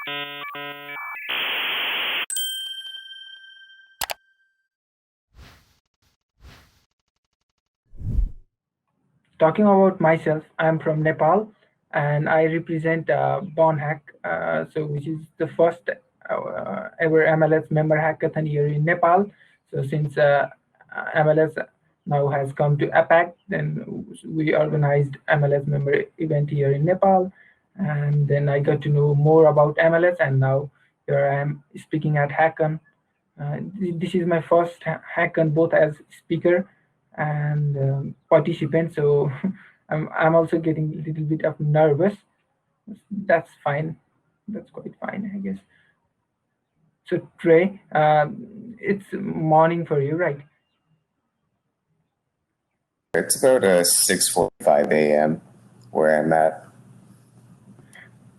Talking about myself, I'm from Nepal and I represent BonHack, which is the first ever MLS member hackathon here in Nepal. So since MLS now has come to APAC, then we organized MLS member event here in Nepal. And then I got to know more about MLS, and now here I am speaking at Hackcon. This is my first Hackcon, both as speaker and participant. So I'm also getting a little bit of nervous. That's fine. That's quite fine, I guess. So Trey, it's morning for you, right? It's about 6:45 a.m. where I'm at.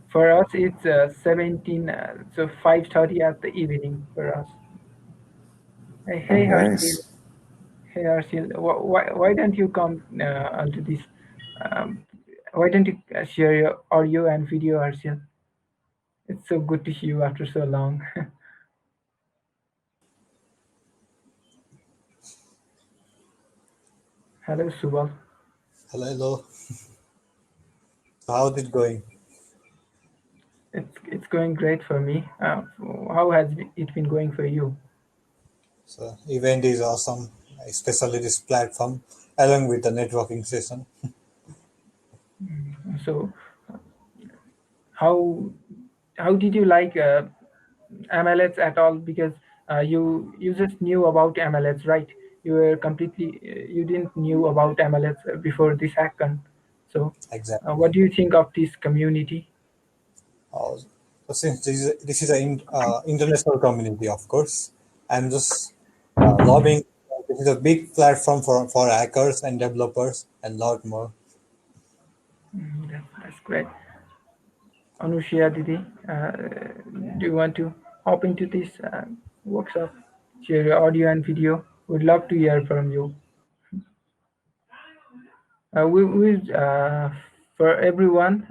For us, it's 5:30 at the evening for us. Hey, Nice. Harshil. Hey, Harshil. Why don't you come onto this? Why don't you share your audio and video, Harshil? It's so good to see you after so long. Hello, Subal. Hello. How's it going? It's going great for me. How has it been going for you? So event is awesome, especially this platform along with the networking session. So, how did you like MLH at all? Because you just knew about MLH, right? You were completely you didn't knew about MLH before this hackathon. So, Exactly. what do you think of this community? So since this is an international community, of course, I'm just lobbying. This is a big platform for hackers and developers and lot more. That's great. Anushya Didi, do you want to hop into this workshop? Share your audio and video. We'd love to hear from you. For everyone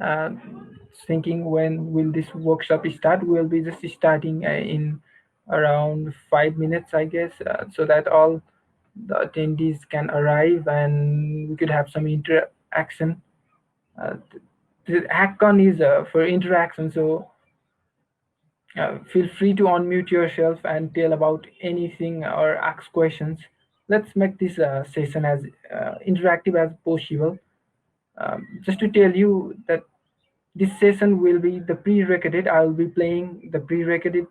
thinking when will this workshop start, we'll be just starting in around 5 minutes, I guess, so that all the attendees can arrive and we could have some interaction. The Hackcon is for interaction, so feel free to unmute yourself and tell about anything or ask questions. Let's make this session as interactive as possible. Just to tell you that this session will be the pre-recorded. I'll be playing the pre-recorded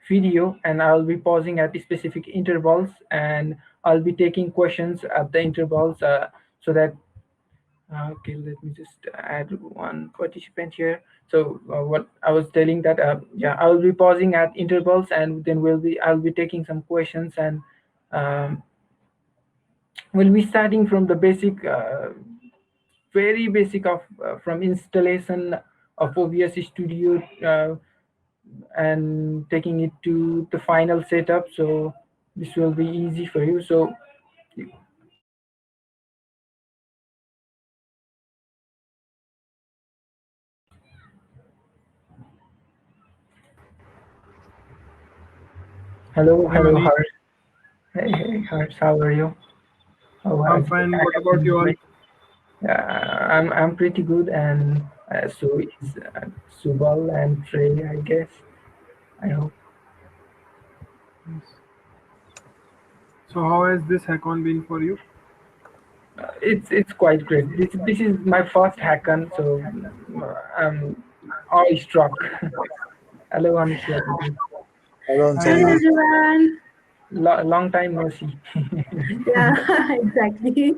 video, and I'll be pausing at specific intervals, and I'll be taking questions at the intervals so that okay, let me just add one participant here. So what I was telling that yeah, I will be pausing at intervals, and then I'll be taking some questions, and we'll be starting from the basic, very basic of from installation of OBS Studio and taking it to the final setup. So this will be easy for you. So hello, Manish. Harsh. Hey, Harsh, how are you? I'm fine. What about you all? I'm pretty good, and so is Subal and Trey, I guess. I hope. So how has this Hackcon been for you? It's quite great. This is my first Hackcon, so I'm awestruck. Hello, Anisha. Hello, Hi. everyone. Long time no see. Yeah, exactly.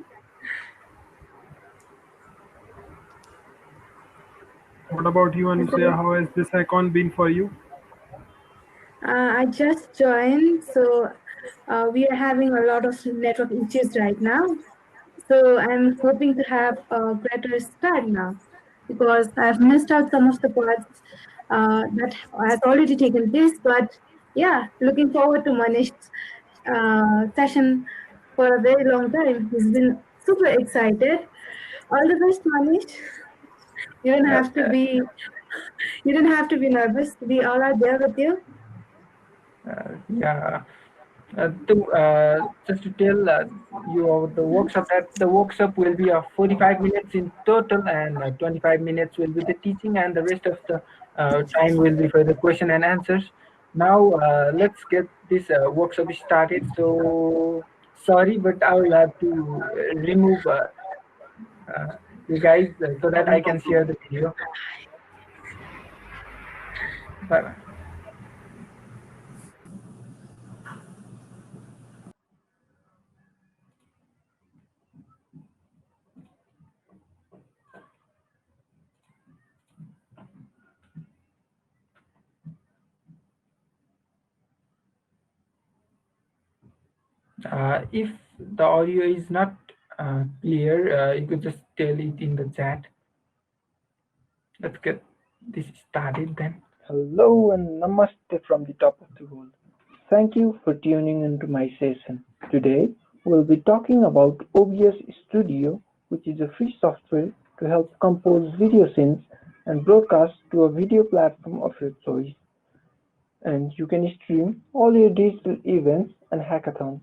What about you, Anushya? How has this Hackcon been for you? I just joined, so we are having a lot of network issues right now. So I'm hoping to have a better start now because I've missed out some of the parts that has already taken place. But yeah, looking forward to Manish's session for a very long time. He's been super excited. All the best, Manish. You don't have to be You don't have to be nervous. We all are there with you. Yeah. Just to tell you the workshop, that the workshop will be of 45 minutes in total, and 25 minutes will be the teaching, and the rest of the time will be for the question and answers. Now let's get this workshop started. So sorry, but I will have to remove uh, you guys so that I can share the video. Bye bye. If the audio is not clear, you could just tell it in the chat. Let's get this started then. Hello and namaste from the top of the world. Thank you for tuning into my session. Today we'll be talking about OBS Studio, which is a free software to help compose video scenes and broadcast to a video platform of your choice. And you can stream all your digital events and hackathons.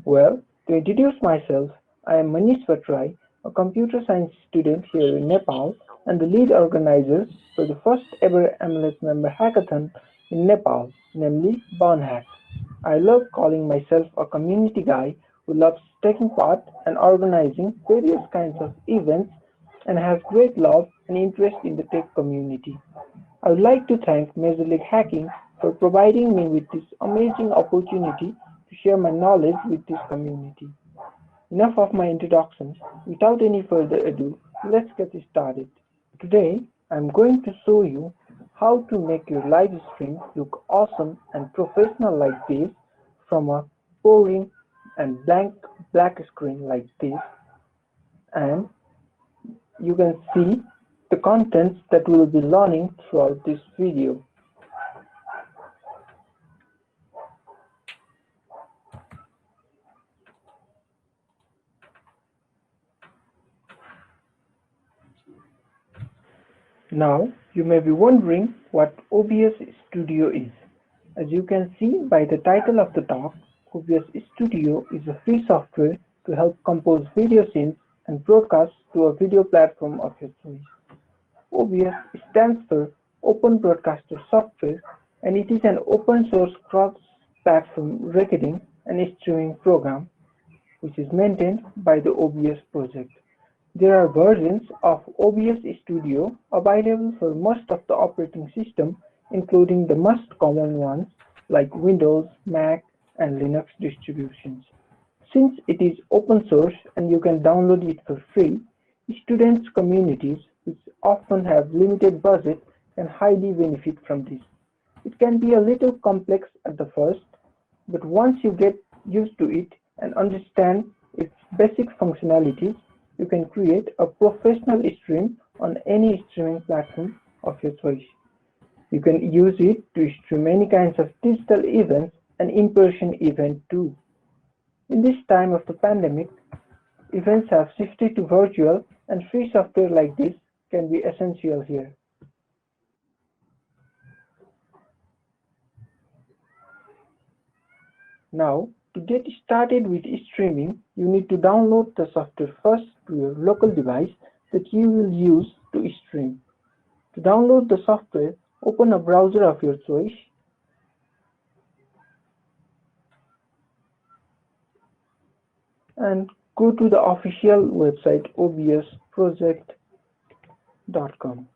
Well, to introduce myself, I am Manish Bhattarai, a computer science student here in Nepal and the lead organizer for the first ever MLH member hackathon in Nepal, namely Hack. I love calling myself a community guy who loves taking part and organizing various kinds of events and has great love and interest in the tech community. I would like to thank Major League Hacking for providing me with this amazing opportunity to share my knowledge with this community. Enough of my introductions. Without any further ado, let's get started. Today, I'm going to show you how to make your live stream look awesome and professional like this from a boring and blank black screen like this, and you can see the contents that we will be learning throughout this video. Now, you may be wondering what OBS Studio is. As you can see by the title of the talk, OBS Studio is a free software to help compose video scenes and broadcast to a video platform of your choice. OBS stands for Open Broadcaster Software, and it is an open source cross-platform recording and streaming program which is maintained by the OBS project. There are versions of OBS Studio available for most of the operating system, including the most common ones like Windows, Mac, and Linux distributions. Since it is open source and you can download it for free, students' communities, which often have limited budget, can highly benefit from this. It can be a little complex at the first, but once you get used to it and understand its basic functionalities, you can create a professional stream on any streaming platform of your choice. You can use it to stream any kinds of digital events and in-person events too. In this time of the pandemic, events have shifted to virtual, and free software like this can be essential here. Now, to get started with streaming, you need to download the software first to your local device that you will use to stream. To download the software, open a browser of your choice and go to the official website obsproject.com.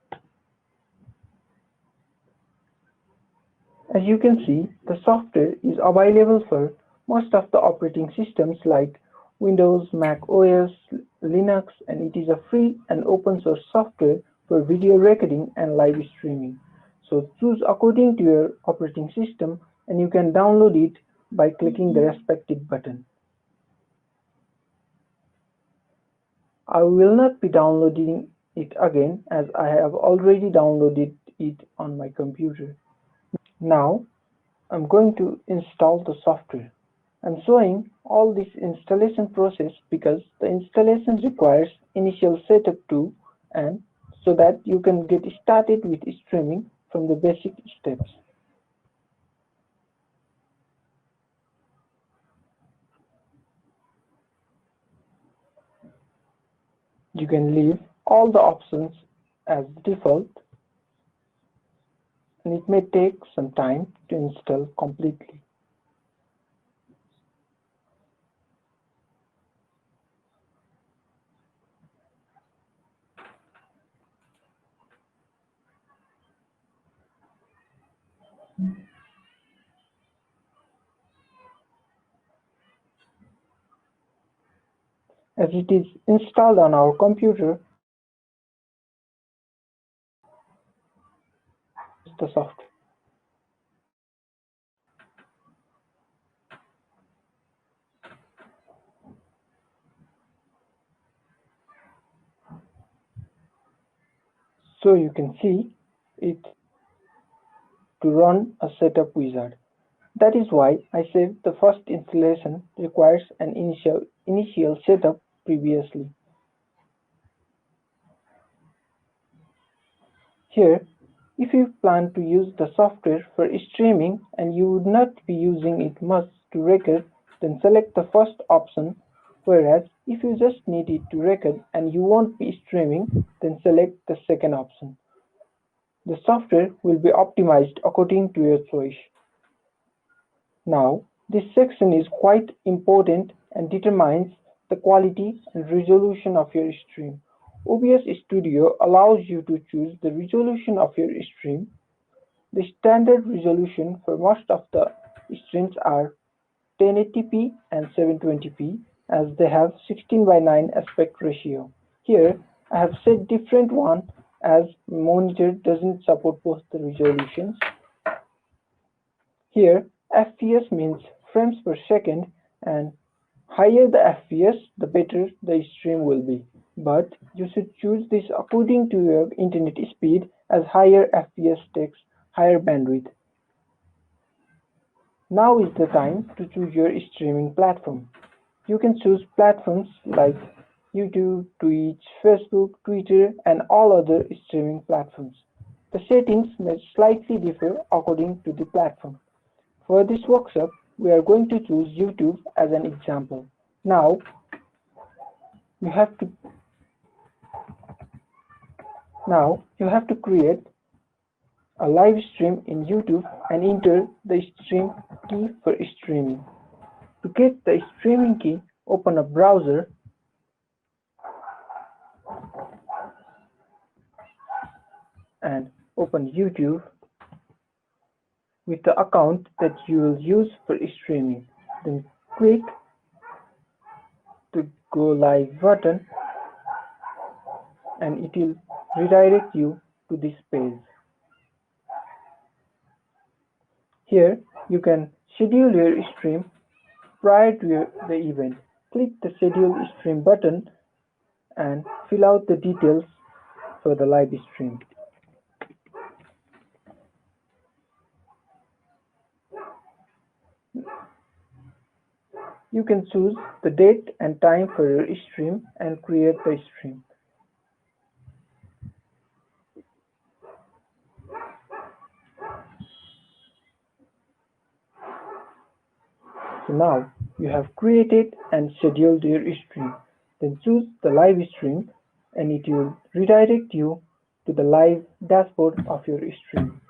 As you can see, the software is available for most of the operating systems like Windows, Mac OS, Linux, and it is a free and open source software for video recording and live streaming. So choose according to your operating system and you can download it by clicking the respective button. I will not be downloading it again as I have already downloaded it on my computer. Now, I'm going to install the software. I'm showing all this installation process because the installation requires initial setup too, and so that you can get started with streaming from the basic steps. You can leave all the options as default, and it may take some time to install completely. As it is installed on our computer, the software. So you can see it to run a setup wizard. That is why I said the first installation requires an initial setup previously. Here, if you plan to use the software for streaming and you would not be using it much to record, then select the first option, whereas if you just need it to record and you won't be streaming, then select the second option. The software will be optimized according to your choice. Now, this section is quite important and determines the quality and resolution of your stream. OBS Studio allows you to choose the resolution of your stream. The standard resolution for most of the streams are 1080p and 720p, as they have 16:9 aspect ratio. Here, I have set different one as monitor doesn't support both the resolutions. Here, FPS means frames per second, and higher the FPS, the better the stream will be. But you should choose this according to your internet speed, as higher FPS takes higher bandwidth. Now is the time to choose your streaming platform. You can choose platforms like YouTube, Twitch, Facebook, Twitter, and all other streaming platforms. The settings may slightly differ according to the platform. For this workshop, we are going to choose YouTube as an example. Now, you have to create a live stream in YouTube and enter the stream key for streaming. To get the streaming key, open a browser and open YouTube with the account that you will use for streaming. Then click the Go Live button and it will redirect you to this page. Here you can schedule your stream prior to the event. Click the Schedule Stream button and fill out the details for the live stream. You can choose the date and time for your stream and create the stream. So now you have created and scheduled your stream. Then choose the live stream and it will redirect you to the live dashboard of your stream.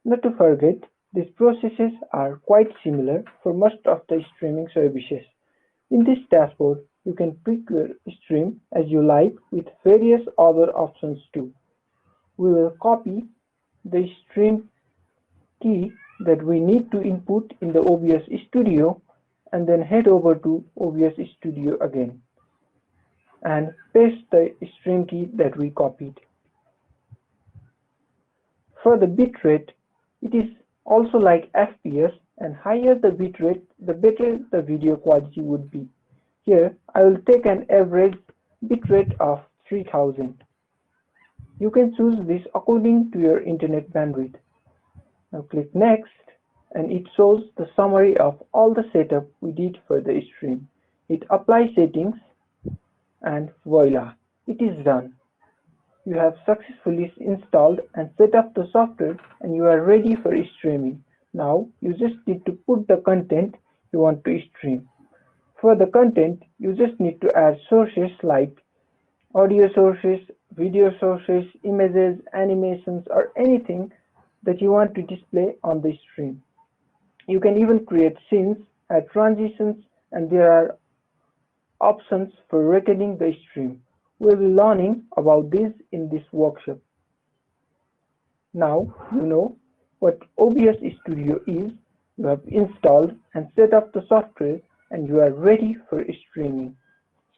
Not to forget, these processes are quite similar for most of the streaming services. In this dashboard, you can pick your stream as you like with various other options too. We will copy the stream key that we need to input in the OBS Studio and then head over to OBS Studio again and paste the stream key that we copied. For the bitrate, it is also like FPS, and higher the bitrate, the better the video quality would be. Here, I will take an average bitrate of 3000. You can choose this according to your internet bandwidth. Now click Next, and it shows the summary of all the setup we did for the stream. It applies settings, and voila, it is done. You have successfully installed and set up the software and you are ready for streaming. Now you just need to put the content you want to stream. For the content, you just need to add sources like audio sources, video sources, images, animations, or anything that you want to display on the stream. You can even create scenes, add transitions, and there are options for recording the stream. We'll be learning about this in this workshop. Now you know what OBS Studio is, you have installed and set up the software, and you are ready for streaming.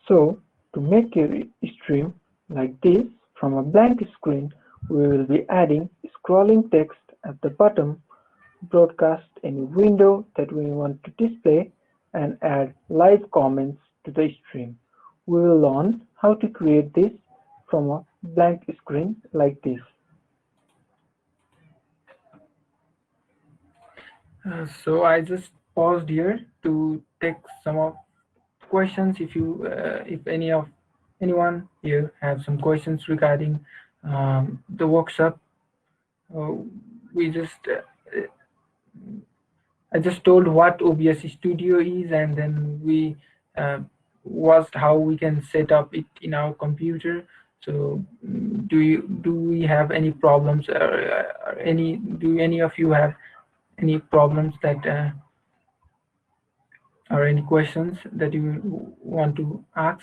So, to make a stream like this from a blank screen, we will be adding scrolling text at the bottom, broadcast any window that we want to display, and add live comments to the stream. We will learn how to create this from a blank screen like this. So I just paused here to take some of questions. If anyone here have some questions regarding the workshop, I just told what OBS Studio is, and then we watched how we can set up it in our computer. So do we have any problems, or do any of you have any problems that or any questions that you want to ask?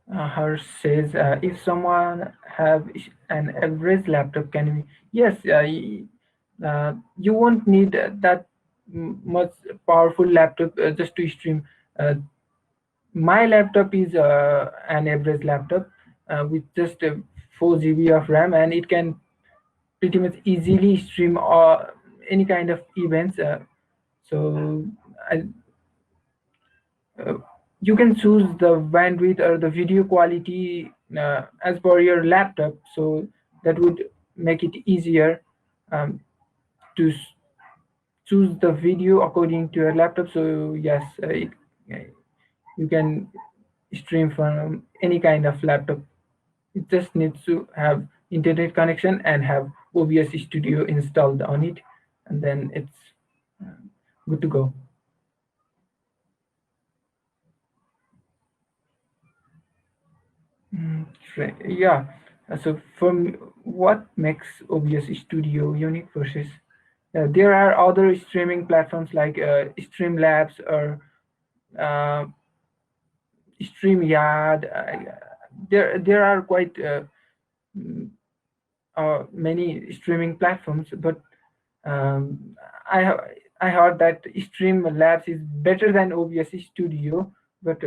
Harsh says, if someone have an average laptop, can we? Yes, you won't need that much powerful laptop just to stream. My laptop is an average laptop with just 4 GB of RAM, and it can pretty much easily stream any kind of events. So you can choose the bandwidth or the video quality as per your laptop, so that would make it easier to choose the video according to your laptop. So yes, you can stream from any kind of laptop. It just needs to have internet connection and have OBS Studio installed on it, and then it's good to go. Yeah, so what makes OBS Studio unique versus there are other streaming platforms like Streamlabs or StreamYard. There are quite many streaming platforms, but I heard that Streamlabs is better than OBS Studio, but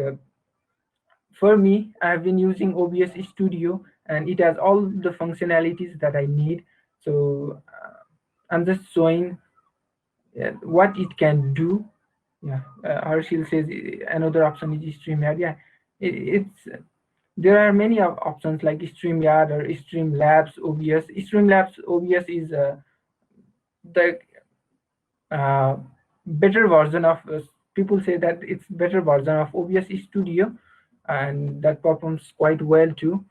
for me, I've been using OBS Studio and it has all the functionalities that I need. So I'm just showing what it can do. Yeah, Arshil says another option is StreamYard. Yeah, there are many options like StreamYard or Streamlabs OBS. Streamlabs OBS is the better version of, people say that it's better version of OBS Studio, and that performs quite well too.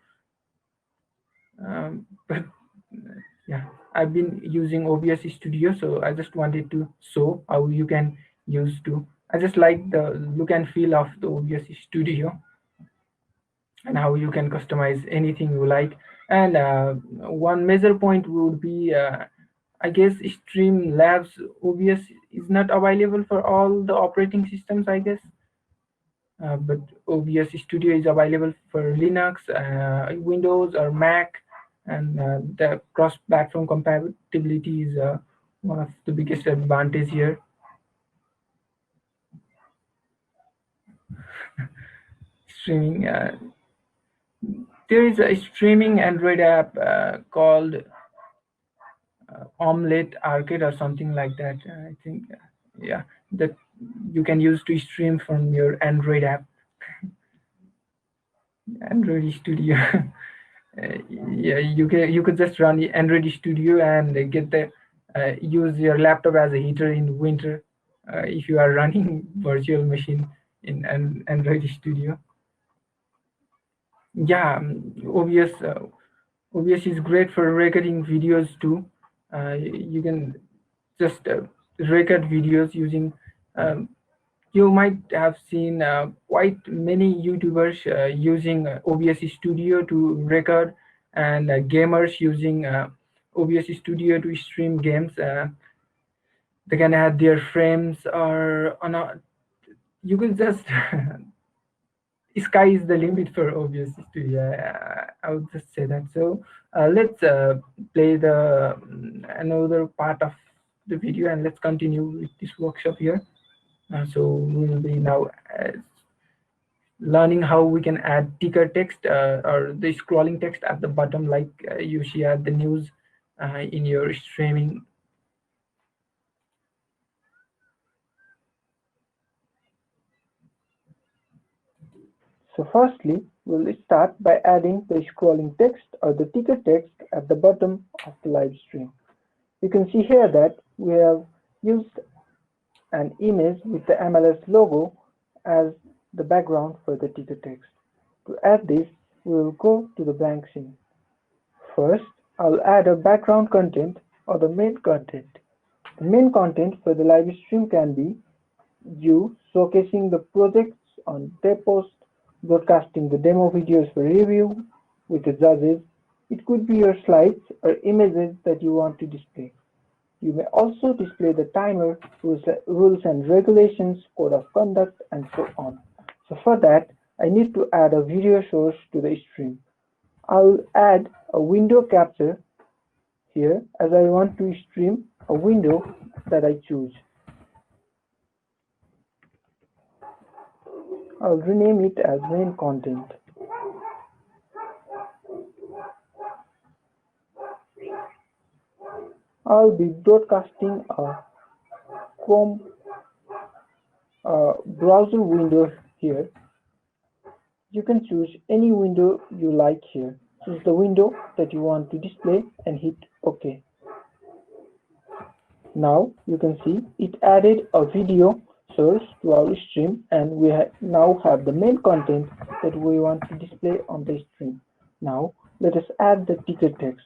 But yeah, I've been using OBS Studio, so I just wanted to show how you can use to. I just like the look and feel of the OBS Studio and how you can customize anything you like. And one major point would be, I guess Streamlabs OBS is not available for all the operating systems, I guess. But OBS Studio is available for Linux, Windows, or Mac, and the cross-platform compatibility is one of the biggest advantage here. Streaming. There is a streaming Android app called Omelette Arcade or something like that. I think, yeah, that you can use to stream from your Android app. Android Studio. Yeah, you could just run the Android Studio and get the use your laptop as a heater in winter if you are running virtual machine in an Android Studio. Yeah, OBS is great for recording videos too. You can just record videos using. You might have seen quite many YouTubers using OBS Studio to record, and gamers using OBS Studio to stream games. They can add their frames or on a. You can just sky is the limit for OBS Studio. I would just say that. So let's play the another part of the video, and let's continue with this workshop here. So we'll be now learning how we can add ticker text or the scrolling text at the bottom, like you share the news in your streaming. So firstly, we'll start by adding the scrolling text or the ticker text at the bottom of the live stream. You can see here that we have used an image with the MLS logo as the background for the ticker text. To add this, we will go to the blank scene. First, I'll add a background content or the main content. The main content for the live stream can be you showcasing the projects on their post, broadcasting the demo videos for review with the judges. It could be your slides or images that you want to display. You may also display the timer, rules and regulations, code of conduct, and so on. So for that, I need to add a video source to the stream. I'll add a window capture here as I want to stream a window that I choose. I'll rename it as main content. I'll be broadcasting a Chrome browser window here. You can choose any window you like here. Choose the window that you want to display and hit OK. Now you can see it added a video source to our stream, and we now have the main content that we want to display on the stream. Now let us add the ticker text.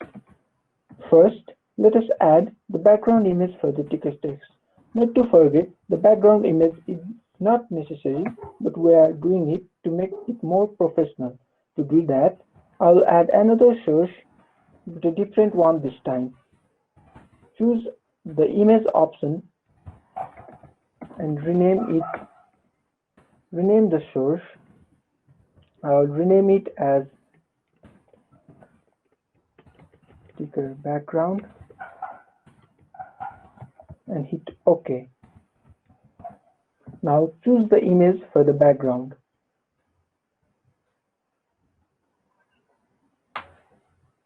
First, let us add the background image for the ticker text. Not to forget, the background image is not necessary, but we are doing it to make it more professional. To do that, I'll add another source, but a different one this time. Choose the image option and rename the source. I'll rename it as ticker background and hit OK. Now choose the image for the background.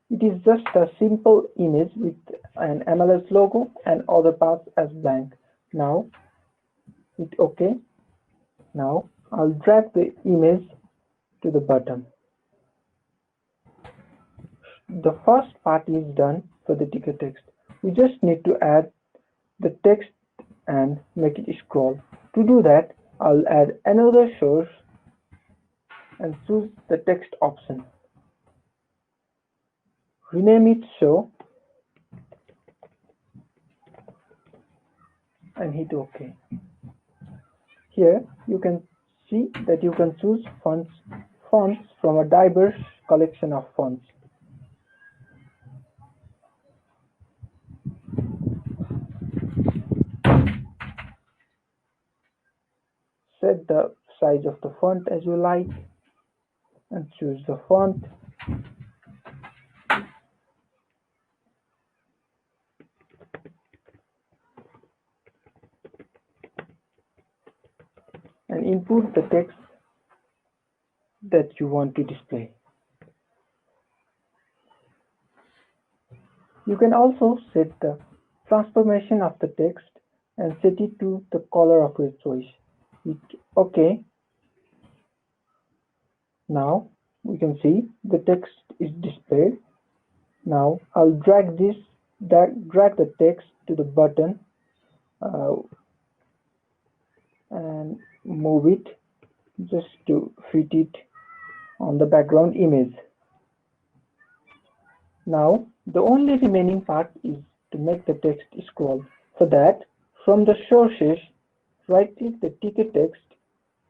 It is just a simple image with an MLS logo and other parts as blank. Now hit OK. Now I'll drag the image to the bottom. The first part is done for the ticker text. We just need to add the text and make it scroll. To do that, I'll add another source and choose the text option. Rename it so and hit OK. Here you can see that you can choose fonts from a diverse collection of fonts. Set the size of the font as you like and choose the font. And input the text that you want to display. You can also set the transformation of the text and set it to the color of your choice. Hit OK. Now we can see the text is displayed. Now I'll drag the text to the button and move it just to fit it on the background image. Now, the only remaining part is to make the text scroll. For that, from the sources, right-click the ticket text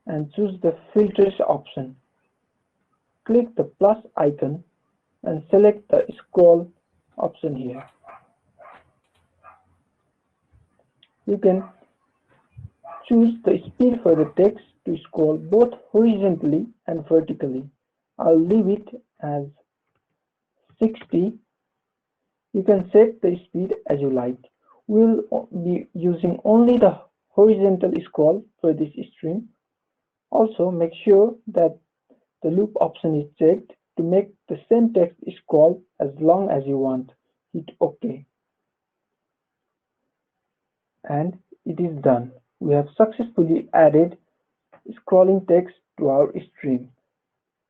and choose the filters option. Click the plus icon and select the scroll option here. You can choose the speed for the text to scroll both horizontally and vertically. I'll leave it as 60. You can set the speed as you like. We'll be using only the horizontal scroll for this stream. Also, make sure that the loop option is checked to make the same text scroll as long as you want. Hit OK. And it is done. We have successfully added scrolling text to our stream.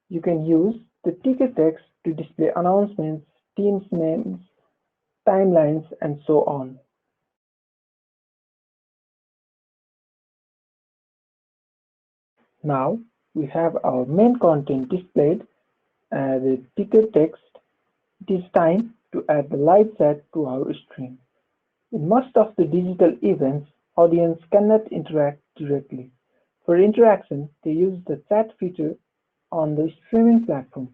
You can use the ticket text to display announcements, teams names, timelines, and so on. Now we have our main content displayed as a ticket text. It is time to add the live chat to our stream. In most of the digital events, audience cannot interact directly. For interaction, they use the chat feature on the streaming platform.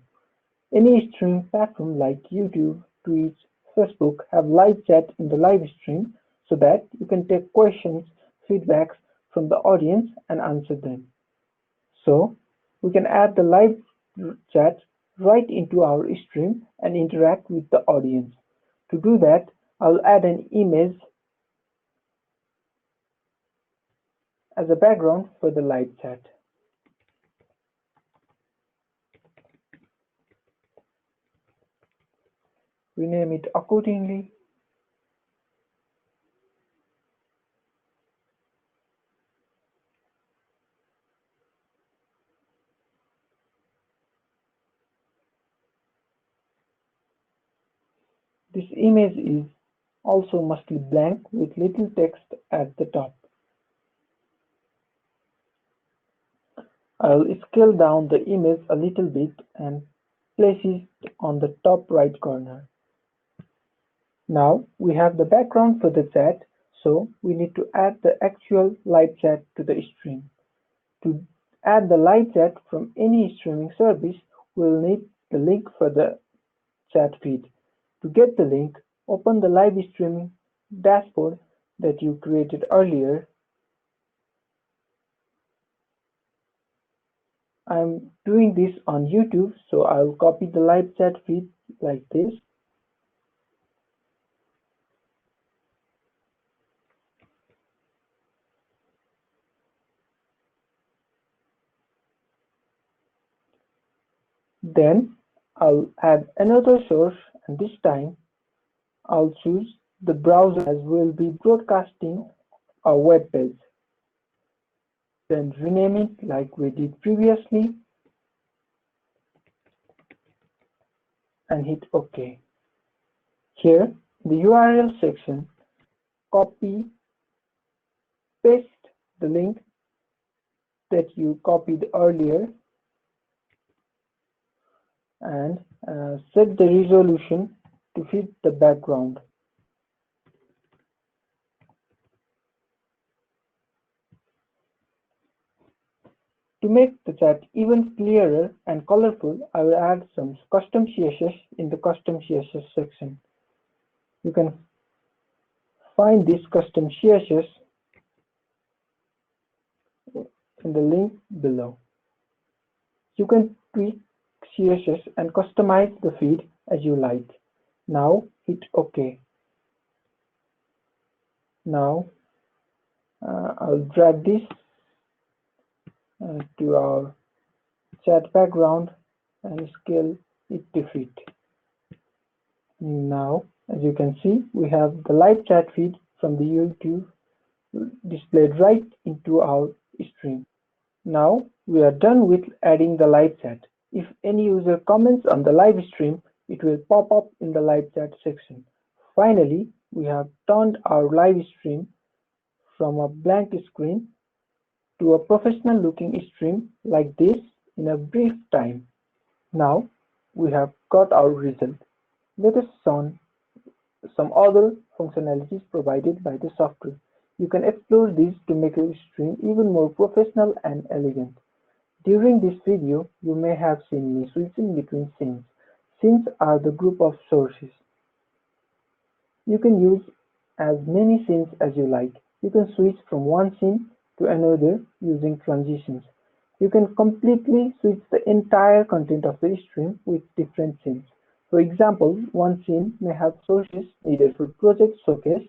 Any streaming platform like YouTube, Twitch, Facebook have live chat in the live stream so that you can take questions, feedbacks from the audience and answer them. So we can add the live chat right into our stream and interact with the audience. To do that, I'll add an image as a background for the live chat. Rename it accordingly. This image is also mostly blank with little text at the top. I'll scale down the image a little bit and place it on the top right corner. Now we have the background for the chat, so we need to add the actual live chat to the stream. To add the live chat from any streaming service, we'll need the link for the chat feed. To get the link, open the live streaming dashboard that you created earlier. I'm doing this on YouTube, so I'll copy the live chat feed like this. Then I'll add another source, and this time I'll choose the browser as we'll be broadcasting our web page. Then rename it like we did previously and hit OK. Here in the URL section, copy, paste the link that you copied earlier and set the resolution to fit the background. To make the chat even clearer and colorful, I will add some custom CSS in the custom CSS section. You can find this custom CSS in the link below. You can tweak CSS and customize the feed as you like. Now hit OK. Now I'll drag this to our chat background and scale it to fit. Now, as you can see, we have the live chat feed from the YouTube displayed right into our stream. Now we are done with adding the live chat. If any user comments on the live stream, it will pop up in the live chat section. Finally, we have turned our live stream from a blank screen to a professional looking stream like this in a brief time. Now we have got our result. Let us see some other functionalities provided by the software. You can explore these to make your stream even more professional and elegant. During this video, you may have seen me switching between scenes. Scenes are the group of sources. You can use as many scenes as you like. You can switch from one scene to another using transitions. You can completely switch the entire content of the stream with different scenes. For example, one scene may have sources needed for project showcase,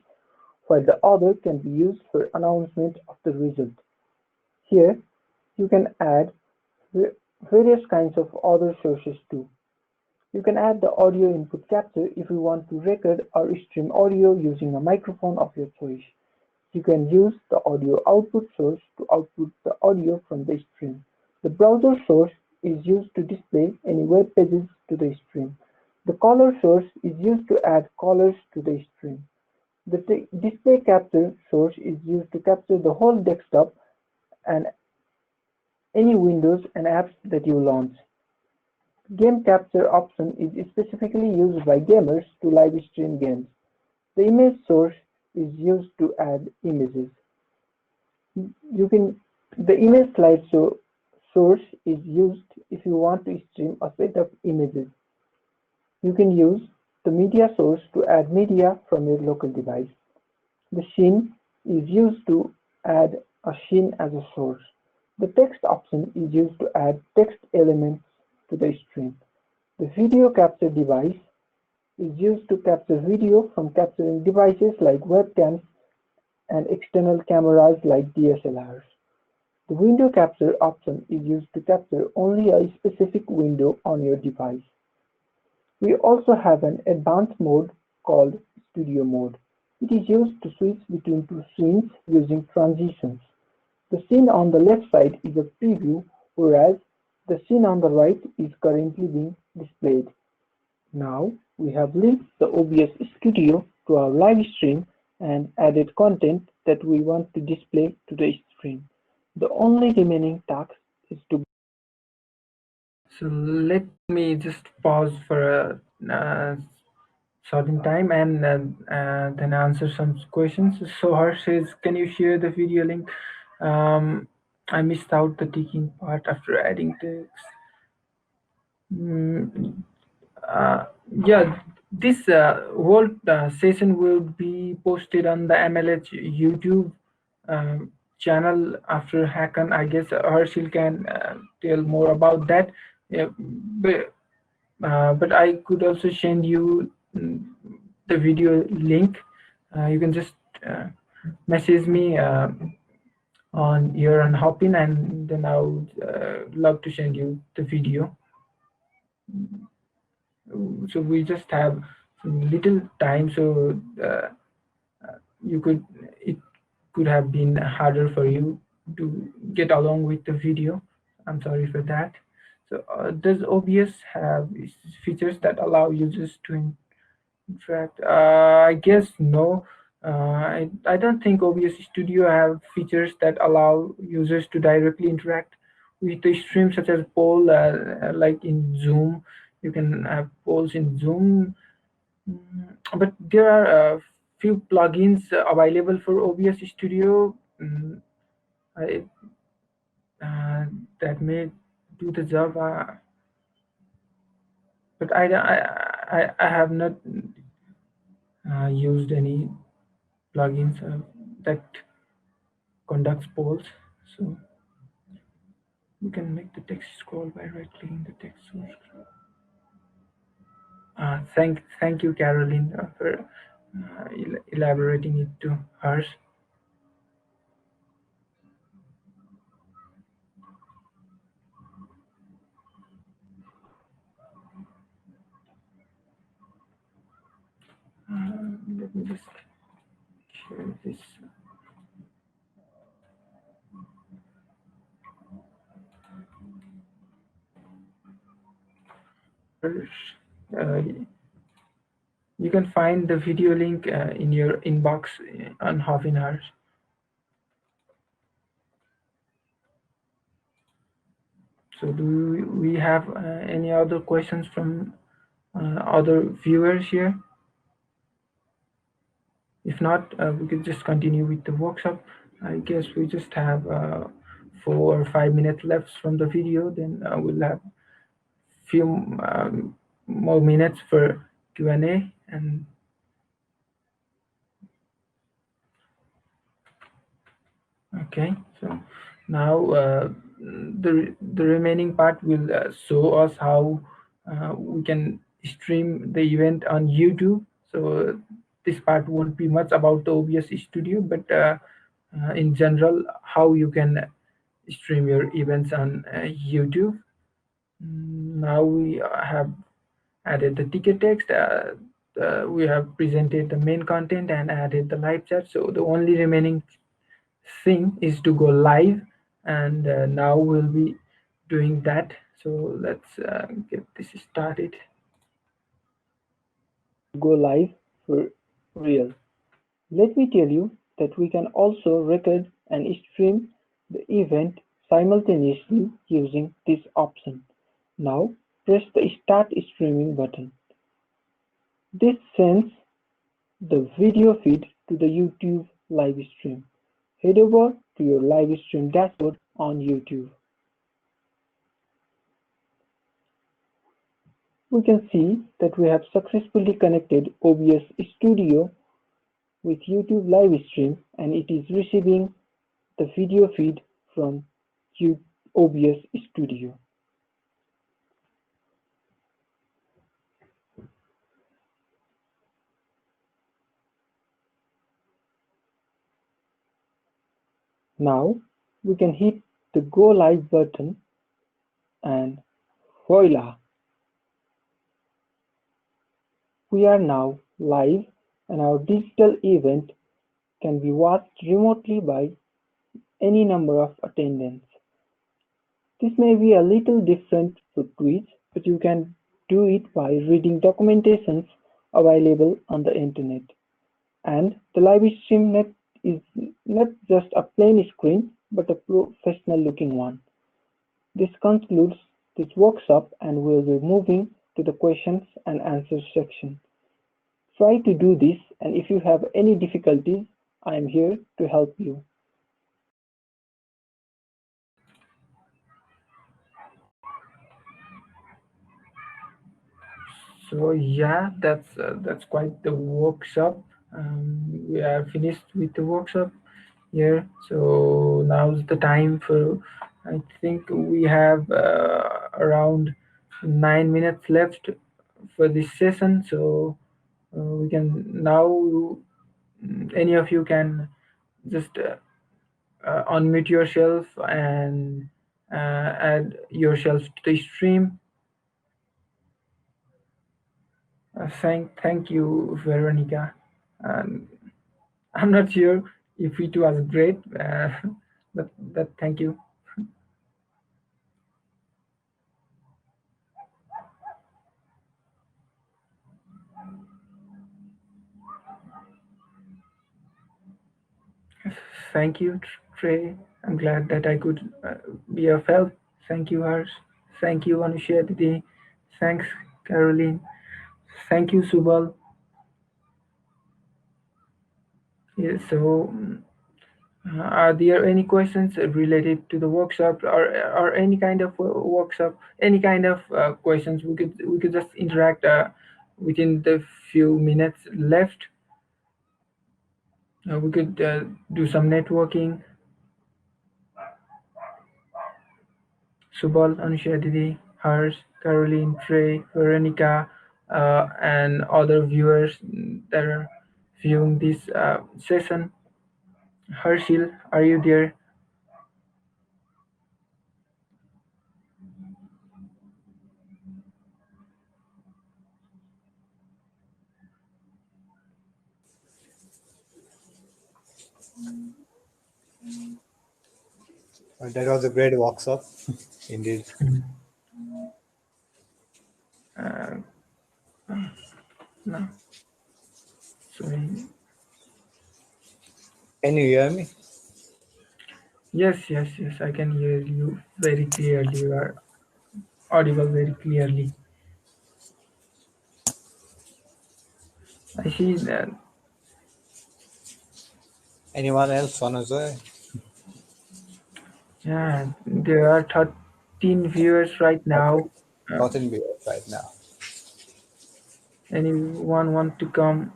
while the other can be used for announcement of the result. Here, you can add various kinds of other sources too. You can add the audio input capture if you want to record or stream audio using a microphone of your choice. You can use the audio output source to output the audio from the stream. The browser source is used to display any web pages to the stream. The color source is used to add colors to the stream. The display capture source is used to capture the whole desktop and any windows and apps that you launch. Game capture option is specifically used by gamers to live stream games. The image source is used to add images. The image slideshow source is used if you want to stream a set of images. You can use the media source to add media from your local device. The scene is used to add a scene as a source. The text option is used to add text elements to the stream. The video capture device is used to capture video from capturing devices like webcams and external cameras like DSLRs. The window capture option is used to capture only a specific window on your device. We also have an advanced mode called Studio Mode. It is used to switch between two scenes using transitions. The scene on the left side is a preview, whereas the scene on the right is currently being displayed. Now we have linked the OBS Studio to our live stream and added content that we want to display to the stream. The only remaining task is to. So let me just pause for a certain time and then answer some questions. So Harsh says, can you share the video link? I missed out the ticking part after adding text. Yeah, this whole session will be posted on the MLH YouTube channel after Hackcon. I guess Harshil can tell more about that. Yeah, but I could also send you the video link. You can just message me on here on Hopin, and then I would love to send you the video. So we just have little time, so it could have been harder for you to get along with the video. I'm sorry for that. So does OBS have features that allow users to interact? I guess no. I don't think OBS Studio have features that allow users to directly interact with the stream, such as poll, like in Zoom. You can have polls in Zoom, but there are a few plugins available for OBS Studio that may do the job, but I have not used any plugins that conducts polls. So you can make the text scroll by right-clicking the text source. Thank you, Caroline, for elaborating it to hers. Let me just share this. You can find the video link in your inbox on half an hour. So do we have any other questions from other viewers here? If not, we could just continue with the workshop. I guess we just have 4 or 5 minutes left from the video. Then we'll have few more minutes for Q&A. And okay, so now the remaining part will show us how we can stream the event on YouTube. So this part won't be much about the OBS Studio, but in general, how you can stream your events on YouTube. Now we have added the ticket text. We have presented the main content and added the live chat. So the only remaining thing is to go live, and now we'll be doing that. So let's get this started. Go live for real. Let me tell you that we can also record and stream the event simultaneously using this option. Now press the Start Streaming button. This sends the video feed to the YouTube live stream. Head over to your live stream dashboard on YouTube. We can see that we have successfully connected OBS Studio with YouTube live stream, and it is receiving the video feed from OBS Studio. Now we can hit the Go Live button and voila! We are now live, and our digital event can be watched remotely by any number of attendants. This may be a little different for Twitch, but you can do it by reading documentations available on the internet. And the live stream net is not just a plain screen, but a professional looking one. This concludes this workshop, and we'll be moving to the questions and answers section. Try to do this, and if you have any difficulties, I am here to help you. So yeah, that's quite the workshop. We are finished with the workshop here. So now's the time for, I think we have around 9 minutes left for this session. So we can now, any of you can just unmute yourself and add yourself to the stream. Thank you, Veronica. I'm not sure if it was great, but thank you. Thank you, Trey. I'm glad that I could be of help. Thank you, Harsh. Thank you, Anusha Didi. Thanks, Caroline. Thank you, Subal. Yeah, so are there any questions related to the workshop, or any kind of workshop, any kind of questions? We could just interact within the few minutes left. We could do some networking. Subal, Anusha Didi, Harsh, Caroline, Trey, Veronica, and other viewers that are viewing this session. Harshil, are you there? That was a great workshop, indeed. No. Sorry. Can you hear me? Yes, I can hear you very clearly. You are audible very clearly. I see that. Anyone else wanna say? Yeah, there are 13 viewers right now. Not in viewers right now. Anyone want to come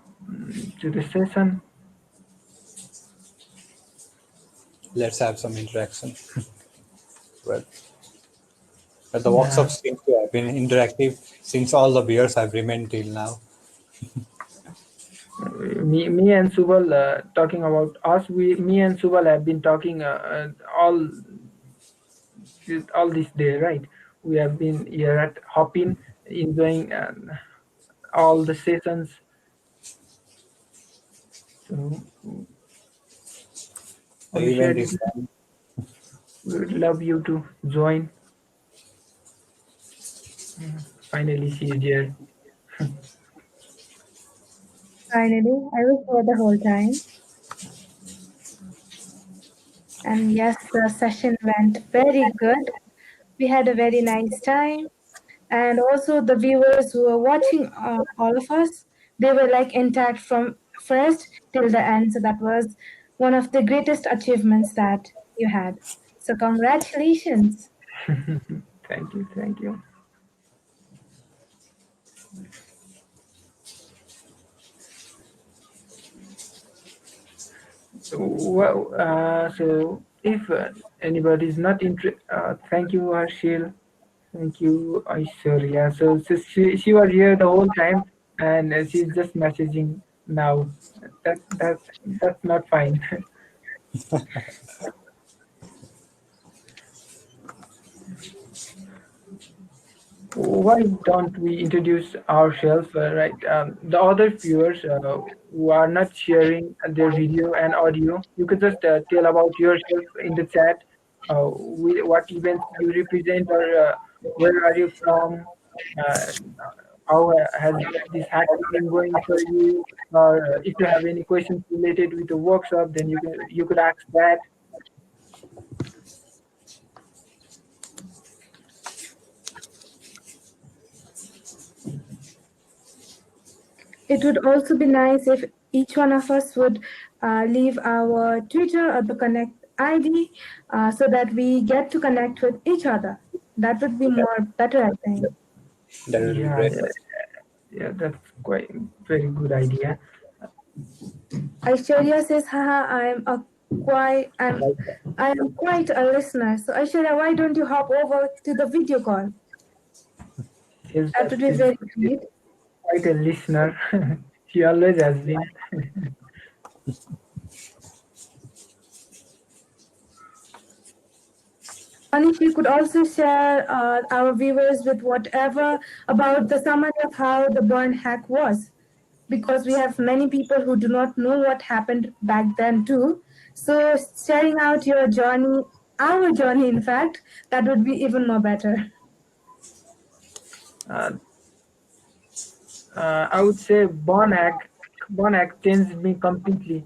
to the session? Let's have some interaction. Well, but the workshops seem to have been interactive since all the viewers have remained till now. Me and Subal talking about us. Me and Subal have been talking all this day, right? We have been here at Hopin, enjoying all the sessions. So The event is done. we would love you to join. Finally, she's here. Finally, I was here the whole time. And yes, the session went very good. We had a very nice time. And also the viewers who were watching all of us, they were like intact from first till the end. So that was one of the greatest achievements that you had. So congratulations. Thank you, thank you. Well, so if anybody is not interested, thank you, Harshil. Thank you, Aishwarya. So she was here the whole time, and she's just messaging now. That's not fine. Why don't we introduce ourselves, right? The other viewers who are not sharing their video and audio, you could just tell about yourself in the chat. What events you represent, or where are you from? Uh, how has this hacking been going for you? Or if you have any questions related with the workshop, then you could ask that. It would also be nice if each one of us would leave our Twitter or the Connect ID so that we get to connect with each other. That would be more better, I think. That would be great. Yeah, that's quite very good idea. Aishwarya says, haha, I am quite a listener. So Aishwarya, why don't you hop over to the video call? That would be very great. Quite a listener. She always has been. Manish, you could also share our viewers with whatever about the summary of how the burn hack was, because we have many people who do not know what happened back then too. So sharing out your journey, our journey, in fact, that would be even more better. I would say burn hack changed me completely.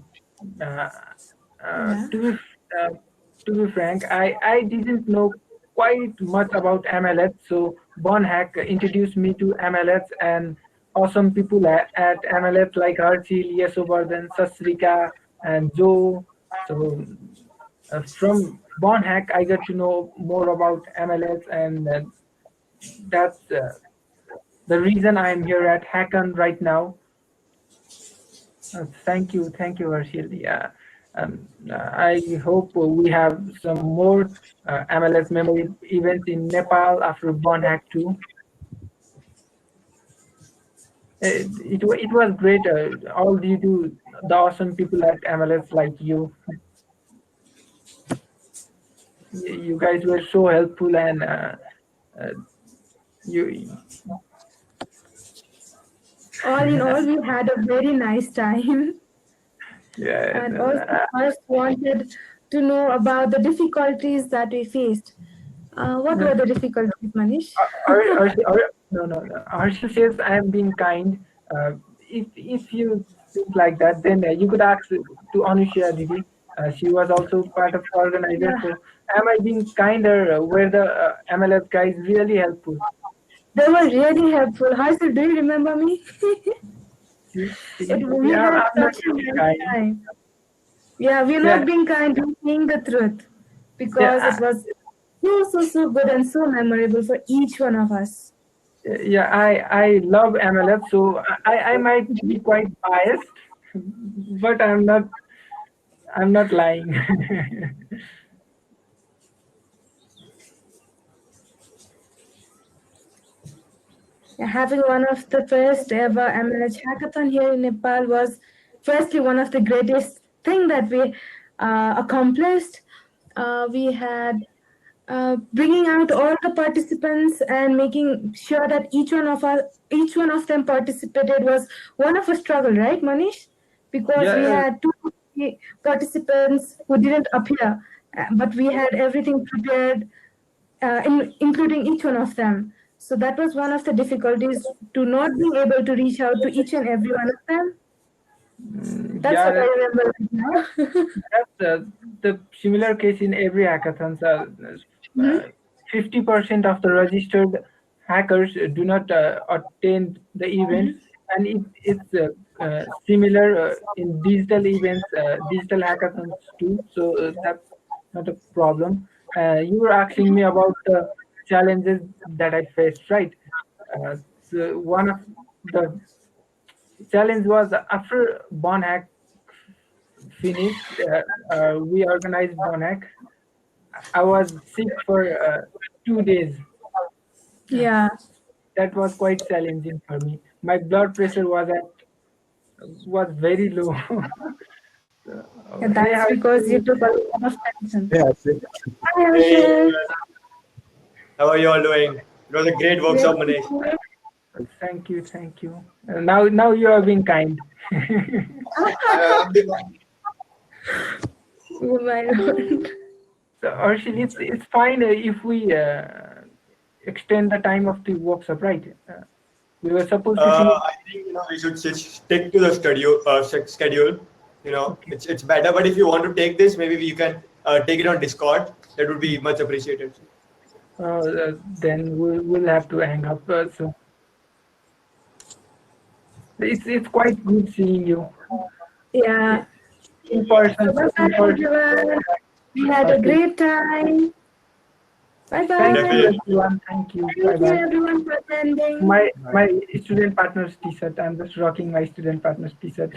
To be frank, I didn't know quite much about MLH, so burn hack introduced me to MLH and awesome people at MLH like Harshil, Yashovardhan, Sasrika, and Joe. So from burn hack, I got to know more about MLH, and that's the reason I'm here at Hackcon right now. Thank you, Harshil. Yeah, I hope we have some more MLS memory events in Nepal after Burn Hack 2. It was great. All due to the awesome people at MLS like you. You guys were so helpful, and you. All in all, we had a very nice time. Yeah. And also, first wanted to know about the difficulties that we faced. What were the difficulties, Manish? No. Harshil says I am being kind. If you think like that, then you could ask to Anusha Didi. She was also part of the organizer. So am I being kind, or were the MLS guys really helpful? They were really helpful. Harshil, do you remember me? We had I'm not such a being nice kind. time. Yeah, we're Yeah. not being kind, we're saying the truth. Because Yeah, it was so good and so memorable for each one of us. Yeah, I love MLS, so I might be quite biased, but I'm not lying. Having one of the first ever MLH Hackathon here in Nepal was firstly one of the greatest thing that we accomplished. We had bringing out all the participants and making sure that each one of them participated was one of a struggle, right, Manish? Because we Yeah, had two participants who didn't appear, but we had everything prepared, including each one of them. So that was one of the difficulties, to not being able to reach out to each and every one of them. That's yeah, what I remember right now. that's the similar case in every hackathon. 50% of the registered hackers do not attend the events, and it's similar in digital events, digital hackathons too. So that's not a problem. You were asking me about the challenges that I faced, right? So one of the challenge was after Bonhack finished, we organized Bonhack. I was sick for 2 days. Yeah. That was quite challenging for me. My blood pressure was very low. And that's because you took a lot of tension. Yeah, Hi, Harshil. How are you all doing? It was a great workshop, Manish. Thank you. Now you are being kind. Oh my Lord. So, Arshil, it's fine if we extend the time of the workshop, right? We were supposed to I think we should stick to the schedule. It's better. But if you want to take this, maybe you can take it on Discord. That would be much appreciated. then we'll have to hang up. So it's quite good seeing you Yeah. in person. Bye bye, everyone. We had a great time. Bye bye. Thank you, everyone. Thank you. Thank you, Bye-bye. everyone, for attending. My student partner's t-shirt. I'm just rocking my student partner's t-shirt.